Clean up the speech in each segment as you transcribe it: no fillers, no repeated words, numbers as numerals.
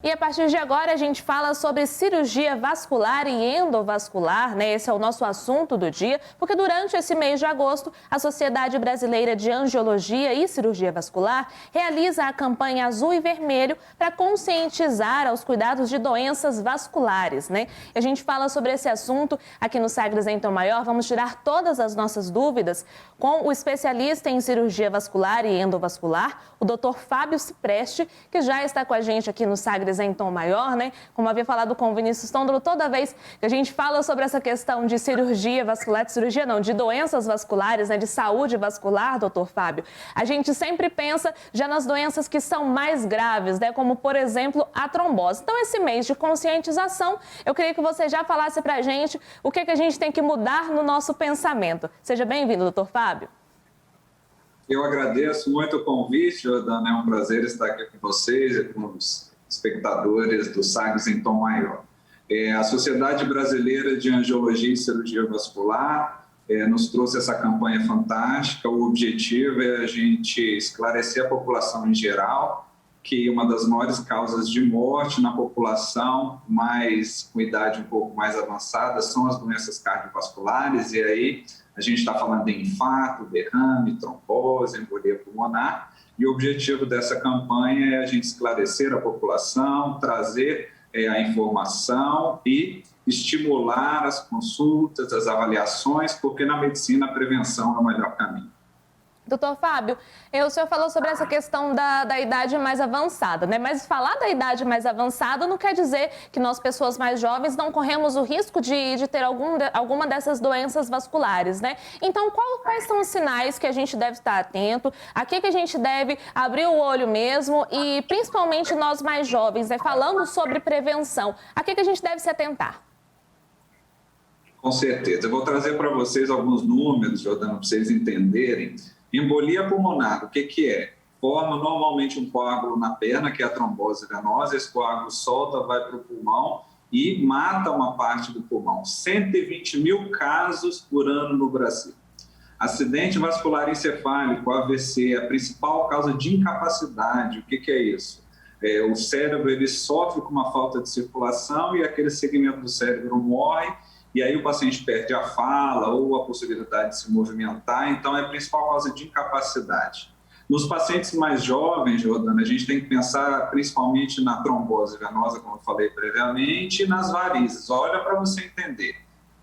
E a partir de agora a gente fala sobre cirurgia vascular e endovascular, né? Esse é o nosso assunto do dia, porque durante esse mês de agosto, a Sociedade Brasileira de Angiologia e Cirurgia Vascular realiza a campanha Azul e Vermelho para conscientizar aos cuidados de doenças vasculares, né? E a gente fala sobre esse assunto aqui no Sagres em Tom Maior. Vamos tirar todas as nossas dúvidas com o especialista em cirurgia vascular e endovascular, o Dr. Fábio Cipreste, que já está com a gente aqui no Sagres em Tom Maior, né? Como havia falado com o Vinícius Tondolo, toda vez que a gente fala sobre essa questão de cirurgia vascular, de doenças vasculares, né? De saúde vascular, doutor Fábio, a gente sempre pensa já nas doenças que são mais graves, né? Como, por exemplo, a trombose. Então, esse mês de conscientização, eu queria que você já falasse pra gente o que a gente tem que mudar no nosso pensamento. Seja bem-vindo, doutor Fábio. Eu agradeço muito o convite, Jordana. É um prazer estar aqui com vocês e com os espectadores do Sagres em Tom Maior. A Sociedade Brasileira de Angiologia e Cirurgia Vascular nos trouxe essa campanha fantástica. O objetivo é a gente esclarecer a população em geral que uma das maiores causas de morte na população, mais com idade um pouco mais avançada, são as doenças cardiovasculares, e aí a gente está falando de infarto, derrame, trombose, embolia pulmonar. E o objetivo dessa campanha é a gente esclarecer a população, trazer a informação e estimular as consultas, as avaliações, porque na medicina a prevenção é o melhor caminho. Doutor Fábio, o senhor falou sobre essa questão da idade mais avançada, né? Mas falar da idade mais avançada não quer dizer que nós, pessoas mais jovens, não corremos o risco de ter alguma dessas doenças vasculares, né? Então, quais são os sinais que a gente deve estar atento? A que a gente deve abrir o olho mesmo? E, principalmente, nós mais jovens, né? Falando sobre prevenção, a que a gente deve se atentar? Com certeza. Eu vou trazer para vocês alguns números, Jordana, para vocês entenderem. Embolia pulmonar, o que é? Forma normalmente um coágulo na perna, que é a trombose venosa. Esse coágulo solta, vai para o pulmão e mata uma parte do pulmão. 120 mil casos por ano no Brasil. Acidente vascular encefálico, AVC, a principal causa de incapacidade. O que é isso? O cérebro ele sofre com uma falta de circulação e aquele segmento do cérebro morre. E aí o paciente perde a fala ou a possibilidade de se movimentar, então é a principal causa de incapacidade. Nos pacientes mais jovens, Jordana, a gente tem que pensar principalmente na trombose venosa, como eu falei previamente, e nas varizes. Olha para você entender,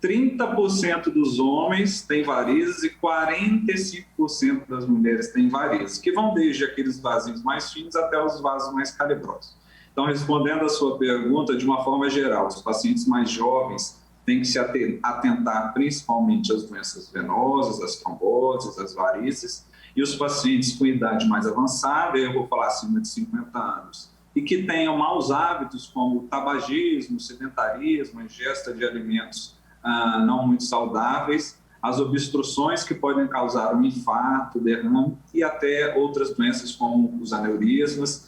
30% dos homens têm varizes e 45% das mulheres têm varizes, que vão desde aqueles vasinhos mais finos até os vasos mais calibrosos. Então, respondendo a sua pergunta, de uma forma geral, os pacientes mais jovens tem que se atentar principalmente às doenças venosas, às tromboses, às varizes, e os pacientes com idade mais avançada, eu vou falar acima de 50 anos, e que tenham maus hábitos como tabagismo, sedentarismo, ingesta de alimentos não muito saudáveis, as obstruções que podem causar um infarto, derrame e até outras doenças como os aneurismas,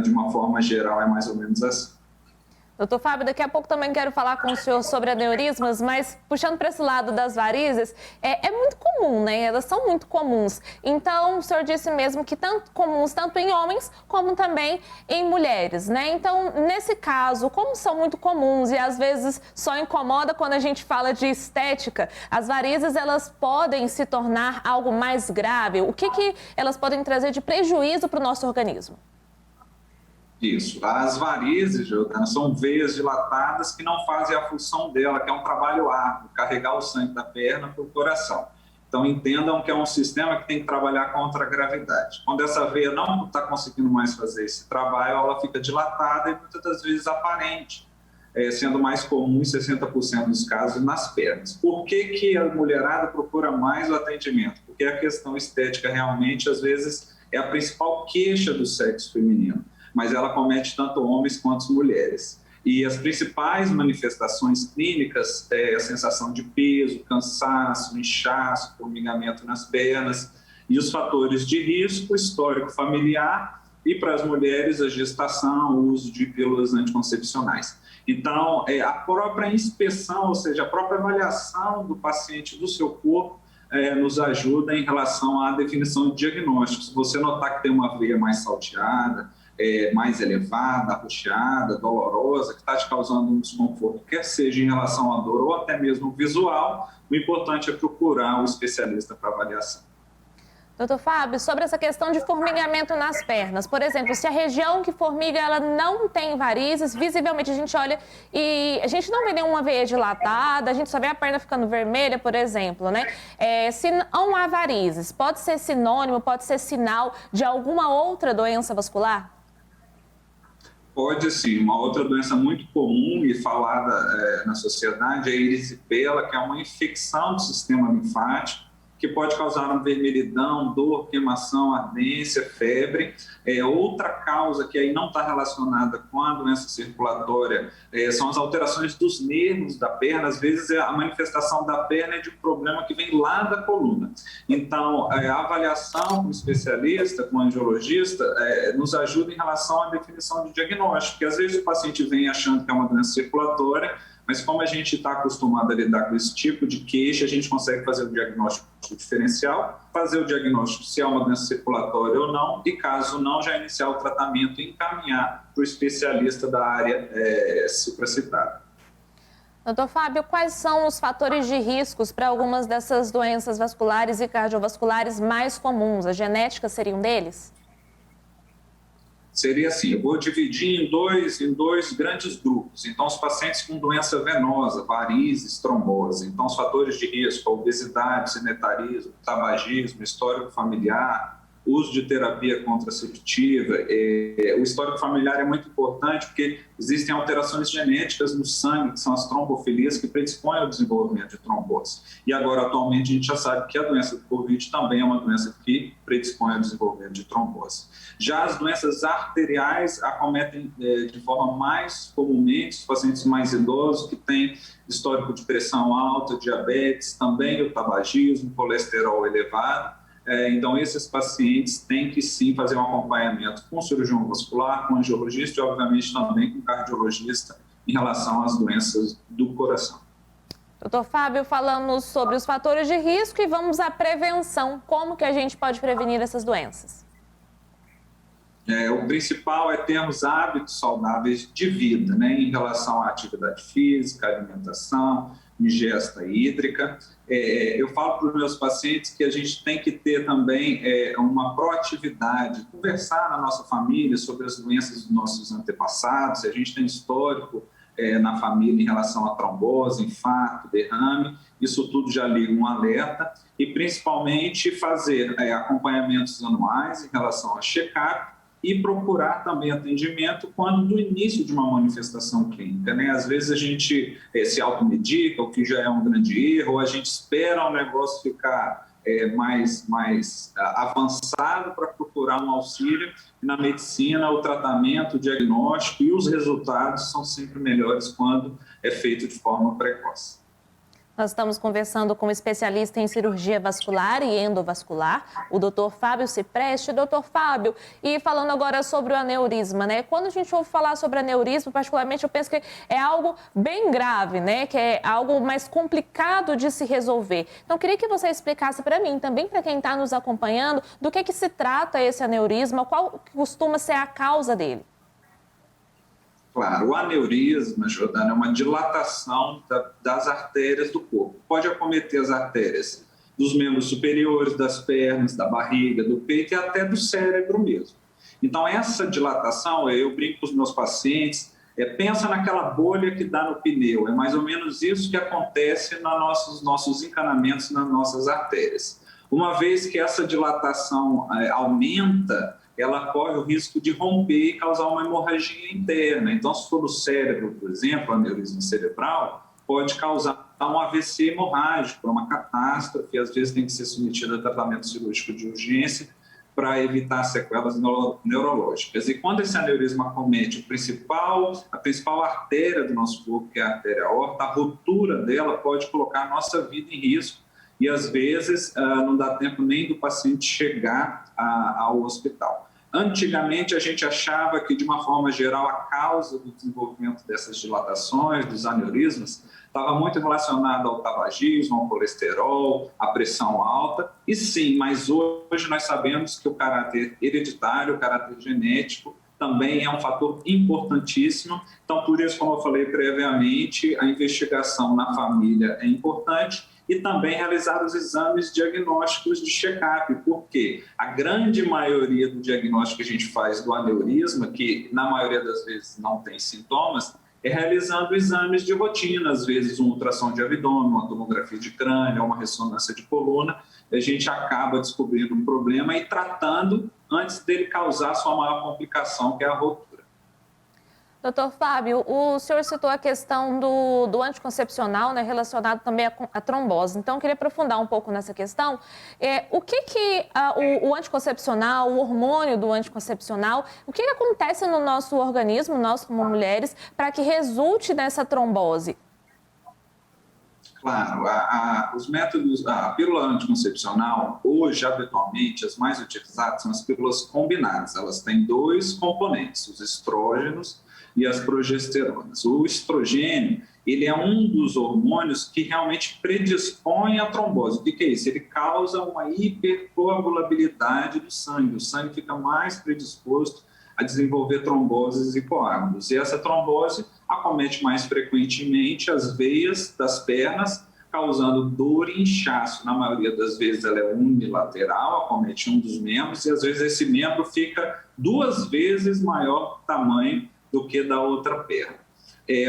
de uma forma geral é mais ou menos assim. Doutor Fábio, daqui a pouco também quero falar com o senhor sobre aneurismas, mas puxando para esse lado das varizes, é muito comum, né? Elas são muito comuns. Então, o senhor disse mesmo que comuns tanto em homens como também em mulheres, né? Então, nesse caso, como são muito comuns e às vezes só incomoda quando a gente fala de estética, as varizes, elas podem se tornar algo mais grave. O que elas podem trazer de prejuízo para o nosso organismo? Isso. As varizes, Jordana, são veias dilatadas que não fazem a função dela, que é um trabalho árduo, carregar o sangue da perna para o coração. Então, entendam que é um sistema que tem que trabalhar contra a gravidade. Quando essa veia não está conseguindo mais fazer esse trabalho, ela fica dilatada e muitas das vezes aparente, sendo mais comum em 60% dos casos nas pernas. Por que a mulherada procura mais o atendimento? Porque a questão estética realmente, às vezes, é a principal queixa do sexo feminino, mas ela comete tanto homens quanto mulheres. E as principais manifestações clínicas é a sensação de peso, cansaço, inchaço, formigamento nas pernas, e os fatores de risco, histórico familiar, e para as mulheres a gestação, o uso de pílulas anticoncepcionais. Então, a própria inspeção, ou seja, a própria avaliação do paciente do seu corpo nos ajuda em relação à definição de diagnósticos. Se você notar que tem uma veia mais salteada, mais elevada, arroxeada, dolorosa, que está te causando um desconforto, quer seja em relação à dor ou até mesmo visual, o importante é procurar o especialista para avaliação. Doutor Fábio, sobre essa questão de formigamento nas pernas, por exemplo, se a região que formiga ela não tem varizes, visivelmente a gente olha e a gente não vê nenhuma veia dilatada, a gente só vê a perna ficando vermelha, por exemplo, né? Se não há varizes, pode ser sinônimo, pode ser sinal de alguma outra doença vascular? Pode sim. Uma outra doença muito comum e falada na sociedade é a erisipela, que é uma infecção do sistema linfático, que pode causar uma vermelhidão, dor, queimação, ardência, febre. Outra causa que aí não está relacionada com a doença circulatória são as alterações dos nervos da perna. Às vezes a manifestação da perna é de um problema que vem lá da coluna. Então, a avaliação com o especialista, com o angiologista, nos ajuda em relação à definição de diagnóstico, porque às vezes o paciente vem achando que é uma doença circulatória, mas como a gente está acostumado a lidar com esse tipo de queixa, a gente consegue fazer o diagnóstico diferencial, fazer o diagnóstico se é uma doença circulatória ou não, e caso não, já iniciar o tratamento e encaminhar para o especialista da área supracitada. Doutor Fábio, quais são os fatores de riscos para algumas dessas doenças vasculares e cardiovasculares mais comuns? A genética seria um deles? Seria assim, eu vou dividir em dois grandes grupos. Então, os pacientes com doença venosa, varizes, trombose. Então, os fatores de risco, obesidade, sedentarismo, tabagismo, histórico familiar, uso de terapia contraceptiva. O histórico familiar é muito importante porque existem alterações genéticas no sangue, que são as trombofilias, que predispõem ao desenvolvimento de trombose. E agora, atualmente, a gente já sabe que a doença do Covid também é uma doença que predispõe ao desenvolvimento de trombose. Já as doenças arteriais acometem de forma mais comumente os pacientes mais idosos, que têm histórico de pressão alta, diabetes, também o tabagismo, colesterol elevado. Então, esses pacientes têm que sim fazer um acompanhamento com o cirurgião vascular, com o angiologista e, obviamente, também com o cardiologista em relação às doenças do coração. Doutor Fábio, falamos sobre os fatores de risco e vamos à prevenção. Como que a gente pode prevenir essas doenças? O principal é termos hábitos saudáveis de vida, né, em relação à atividade física, alimentação, ingesta hídrica. Eu falo para os meus pacientes que a gente tem que ter também uma proatividade, conversar na nossa família sobre as doenças dos nossos antepassados, se a gente tem histórico na família em relação a trombose, infarto, derrame, isso tudo já liga um alerta, e principalmente fazer acompanhamentos anuais em relação a check-up, e procurar também atendimento quando do início de uma manifestação clínica, né? Às vezes a gente se automedica, o que já é um grande erro, ou a gente espera o negócio ficar mais avançado para procurar um auxílio. E na medicina, o tratamento, o diagnóstico e os resultados são sempre melhores quando é feito de forma precoce. Nós estamos conversando com um especialista em cirurgia vascular e endovascular, o Dr. Fábio Cipreste. Dr. Fábio, e falando agora sobre o aneurisma, né? Quando a gente ouve falar sobre aneurisma, particularmente, eu penso que é algo bem grave, né? Que é algo mais complicado de se resolver. Então, eu queria que você explicasse para mim, também para quem está nos acompanhando, do que se trata esse aneurisma, qual costuma ser a causa dele? Claro, o aneurisma, Jordana, é uma dilatação das artérias do corpo. Pode acometer as artérias dos membros superiores, das pernas, da barriga, do peito e até do cérebro mesmo. Então, essa dilatação, eu brinco com os meus pacientes, pensa naquela bolha que dá no pneu. É mais ou menos isso que acontece nos nossos encanamentos, nas nossas artérias. Uma vez que essa dilatação aumenta, ela corre o risco de romper e causar uma hemorragia interna. Então, se for no cérebro, por exemplo, aneurisma cerebral, pode causar um AVC hemorrágico, uma catástrofe, às vezes tem que ser submetido a tratamento cirúrgico de urgência para evitar sequelas neurológicas. E quando esse aneurisma acomete a principal artéria do nosso corpo, que é a artéria aorta, a ruptura dela pode colocar a nossa vida em risco e, às vezes, não dá tempo nem do paciente chegar ao hospital. Antigamente, a gente achava que, de uma forma geral, a causa do desenvolvimento dessas dilatações, dos aneurismas, estava muito relacionada ao tabagismo, ao colesterol, à pressão alta. E sim, mas hoje nós sabemos que o caráter hereditário, o caráter genético, também é um fator importantíssimo. Então, por isso, como eu falei previamente, a investigação na família é importante e também realizar os exames diagnósticos de check-up, porque a grande maioria do diagnóstico que a gente faz do aneurisma, que na maioria das vezes não tem sintomas, é realizando exames de rotina, às vezes uma ultrassom de abdômen, uma tomografia de crânio, uma ressonância de coluna, a gente acaba descobrindo um problema e tratando antes dele causar sua maior complicação, que é a rotura. Doutor Fábio, o senhor citou a questão do anticoncepcional, né, relacionado também à trombose. Então, eu queria aprofundar um pouco nessa questão. O anticoncepcional, o hormônio do anticoncepcional, o que acontece no nosso organismo, nós como mulheres, para que resulte nessa trombose? Claro, os métodos, a pílula anticoncepcional, hoje, habitualmente, as mais utilizadas são as pílulas combinadas. Elas têm dois componentes, os estrógenos e as progesteronas. O estrogênio, ele é um dos hormônios que realmente predispõe à trombose. O que é isso? Ele causa uma hipercoagulabilidade do sangue. O sangue fica mais predisposto a desenvolver tromboses e coágulos. E essa trombose acomete mais frequentemente as veias das pernas, causando dor e inchaço. Na maioria das vezes ela é unilateral, acomete um dos membros, e às vezes esse membro fica 2 vezes maior tamanho do que da outra perna.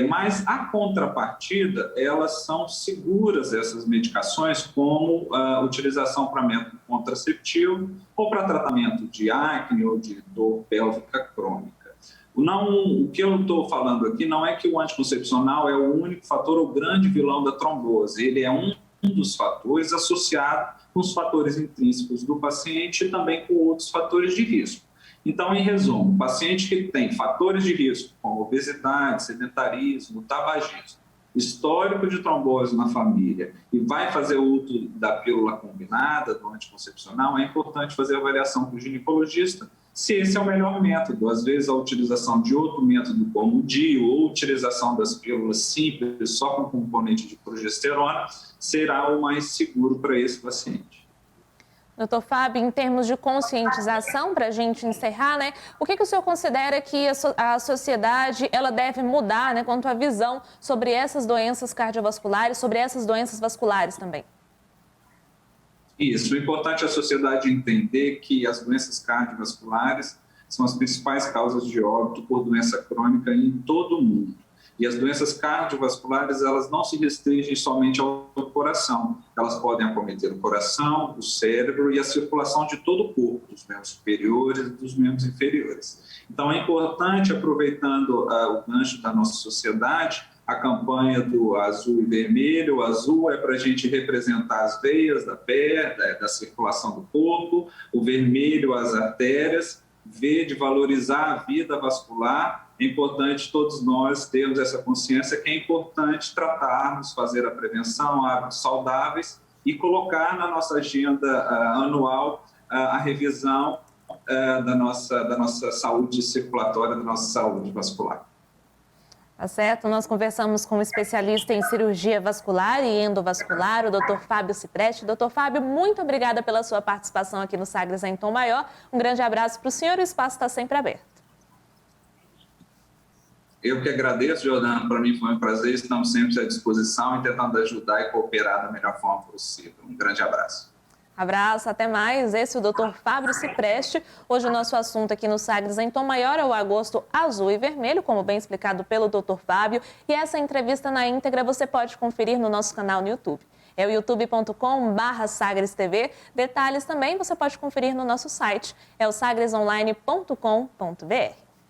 Mas a contrapartida, elas são seguras, essas medicações, como a utilização para método contraceptivo ou para tratamento de acne ou de dor pélvica crônica. O que eu estou falando aqui não é que o anticoncepcional é o único fator ou grande vilão da trombose. Ele é um dos fatores associado com os fatores intrínsecos do paciente e também com outros fatores de risco. Então, em resumo, paciente que tem fatores de risco, como obesidade, sedentarismo, tabagismo, histórico de trombose na família e vai fazer uso da pílula combinada, do anticoncepcional, é importante fazer avaliação com o ginecologista se esse é o melhor método. Às vezes, a utilização de outro método, como o DIU, ou utilização das pílulas simples, só com componente de progesterona, será o mais seguro para esse paciente. Doutor Fábio, em termos de conscientização, para a gente encerrar, né, o que o senhor considera que a sociedade ela deve mudar, né, quanto à visão sobre essas doenças cardiovasculares, sobre essas doenças vasculares também? Isso, o importante é a sociedade entender que as doenças cardiovasculares são as principais causas de óbito por doença crônica em todo o mundo. E as doenças cardiovasculares, elas não se restringem somente ao coração. Elas podem acometer o coração, o cérebro e a circulação de todo o corpo, dos membros superiores e dos membros inferiores. Então, é importante, aproveitando o gancho da nossa sociedade, a campanha do azul e vermelho. O azul é para a gente representar as veias da perna, da circulação do corpo, o vermelho, as artérias, verde, valorizar a vida vascular. É importante todos nós termos essa consciência que é importante tratarmos, fazer a prevenção, hábitos saudáveis e colocar na nossa agenda anual a revisão da nossa saúde circulatória, da nossa saúde vascular. Tá certo, nós conversamos com um especialista em cirurgia vascular e endovascular, o Dr. Fábio Cipreste. Dr. Fábio, muito obrigada pela sua participação aqui no Sagres em Tom Maior. Um grande abraço para o senhor, o espaço está sempre aberto. Eu que agradeço, Jordana, para mim foi um prazer, estamos sempre à disposição e tentando ajudar e cooperar da melhor forma possível. Um grande abraço. Abraço, até mais. Esse é o Dr. Fábio Cipreste. Hoje o nosso assunto aqui no Sagres em Tom Maior é o agosto azul e vermelho, como bem explicado pelo Dr. Fábio. E essa entrevista na íntegra você pode conferir no nosso canal no YouTube. É o youtube.com/SagresTV. Detalhes também você pode conferir no nosso site, é o sagresonline.com.br.